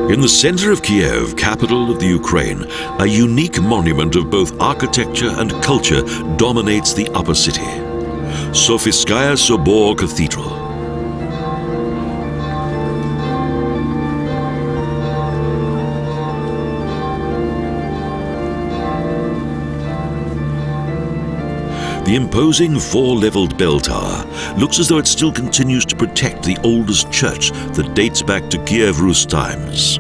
In the center of Kiev, capital of the Ukraine, a unique monument of both architecture and culture dominates the upper city. Sofiskaya Sobor Cathedral. The imposing four-leveled bell tower looks as though it still continues to protect the oldest church that dates back to Kiev Rus times.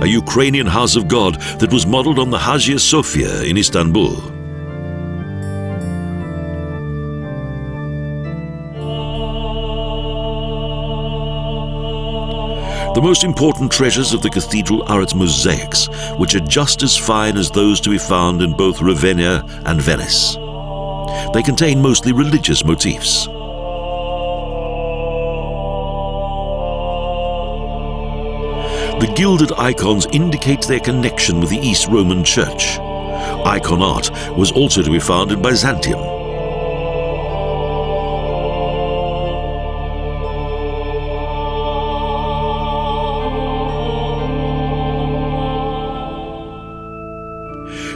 A Ukrainian house of God that was modeled on the Hagia Sophia in Istanbul. The most important treasures of the cathedral are its mosaics, which are just as fine as those to be found in both Ravenna and Venice. They contain mostly religious motifs. The gilded icons indicate their connection with the East Roman Church. Icon art was also to be found in Byzantium.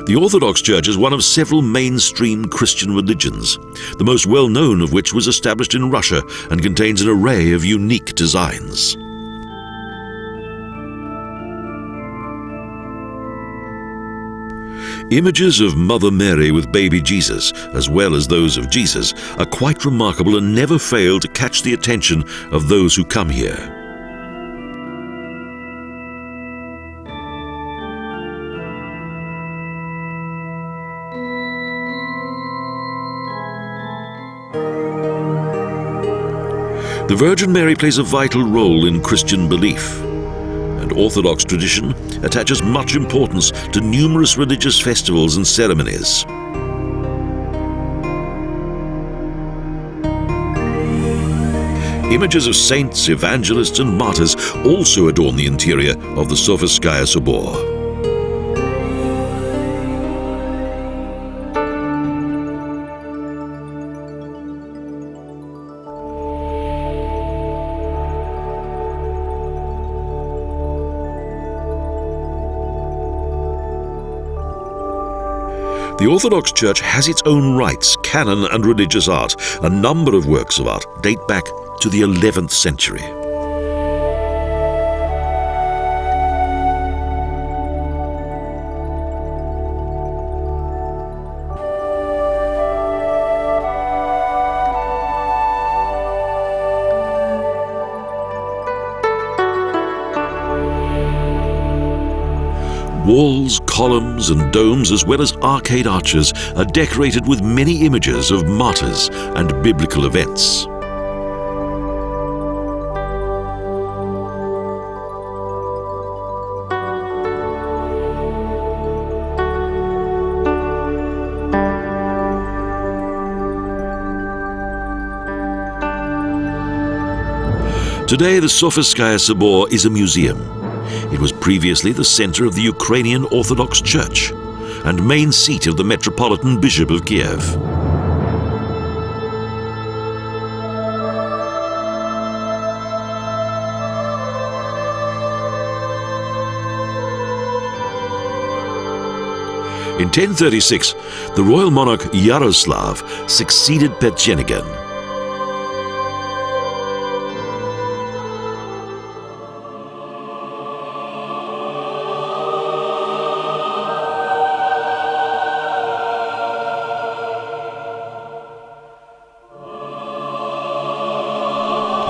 The Orthodox Church is one of several mainstream Christian religions, the most well-known of which was established in Russia and contains an array of unique designs. Images of Mother Mary with baby Jesus, as well as those of Jesus, are quite remarkable and never fail to catch the attention of those who come here. The Virgin Mary plays a vital role in Christian belief, and Orthodox tradition attaches much importance to numerous religious festivals and ceremonies. Images of saints, evangelists and martyrs also adorn the interior of the Sofiskaya Sobor. The Orthodox Church has its own rites, canon and religious art. A number of works of art date back to the 11th century. Walls, columns and domes, as well as arcade arches, are decorated with many images of martyrs and biblical events. Today, the Sofiskaya Sobor is a museum. It was previously the center of the Ukrainian Orthodox Church and main seat of the Metropolitan Bishop of Kiev. In 1036, the royal monarch Yaroslav succeeded Pechenigan.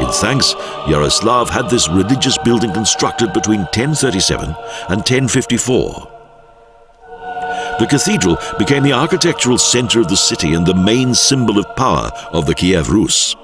In thanks, Yaroslav had this religious building constructed between 1037 and 1054. The cathedral became the architectural center of the city and the main symbol of power of the Kiev Rus.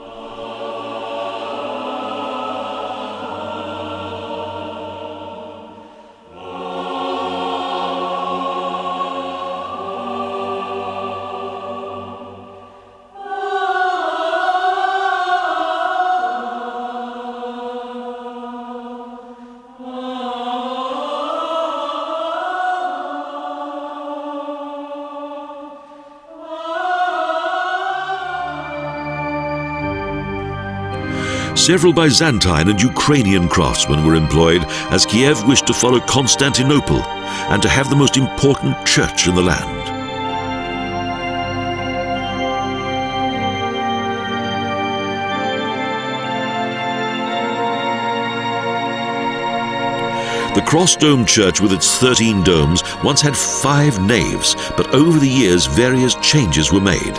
Several Byzantine and Ukrainian craftsmen were employed as Kiev wished to follow Constantinople and to have the most important church in the land. The cross-domed church with its 13 domes once had 5 naves, but over the years various changes were made.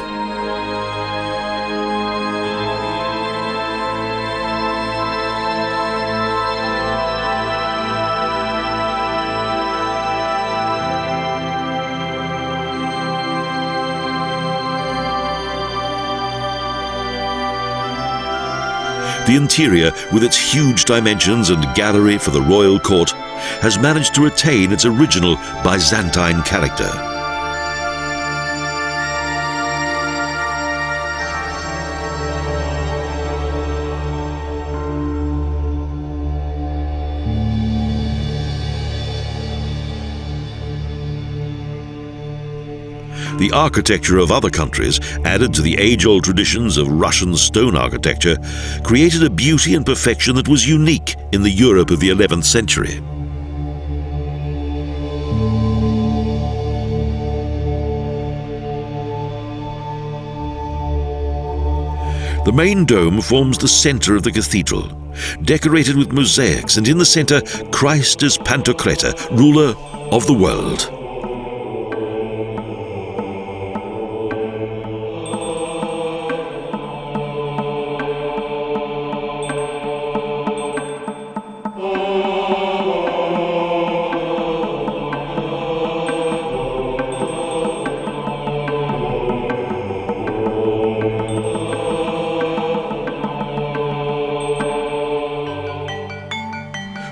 The interior, with its huge dimensions and gallery for the royal court, has managed to retain its original Byzantine character. The architecture of other countries, added to the age-old traditions of Russian stone architecture, created a beauty and perfection that was unique in the Europe of the 11th century. The main dome forms the center of the cathedral, decorated with mosaics, and in the center, Christ as Pantocrator, ruler of the world.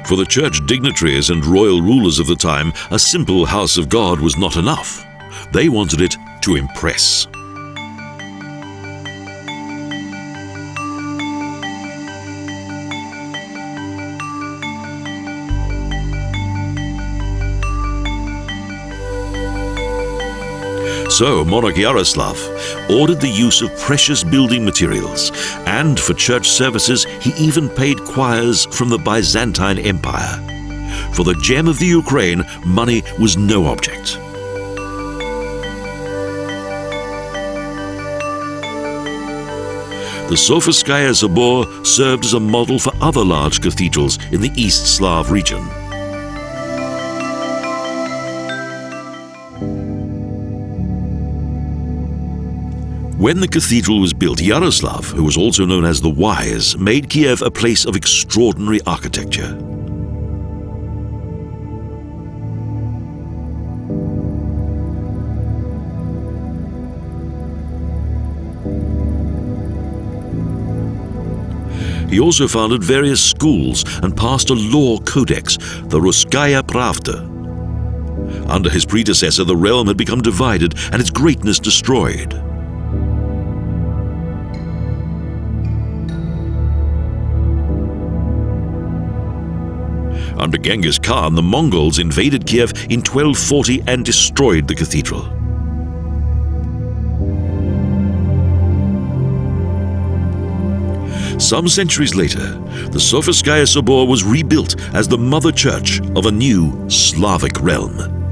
For the church dignitaries and royal rulers of the time, a simple house of God was not enough. They wanted it to impress. So monarch Yaroslav ordered the use of precious building materials, and for church services he even paid choirs from the Byzantine Empire. For the gem of the Ukraine, money was no object. The Sofiskaya Sobor served as a model for other large cathedrals in the East Slav region. When the cathedral was built, Yaroslav, who was also known as the Wise, made Kiev a place of extraordinary architecture. He also founded various schools and passed a law codex, the Russkaya Pravda. Under his predecessor, the realm had become divided and its greatness destroyed. Under Genghis Khan, the Mongols invaded Kiev in 1240 and destroyed the cathedral. Some centuries later, the Sofiskaya Sobor was rebuilt as the mother church of a new Slavic realm.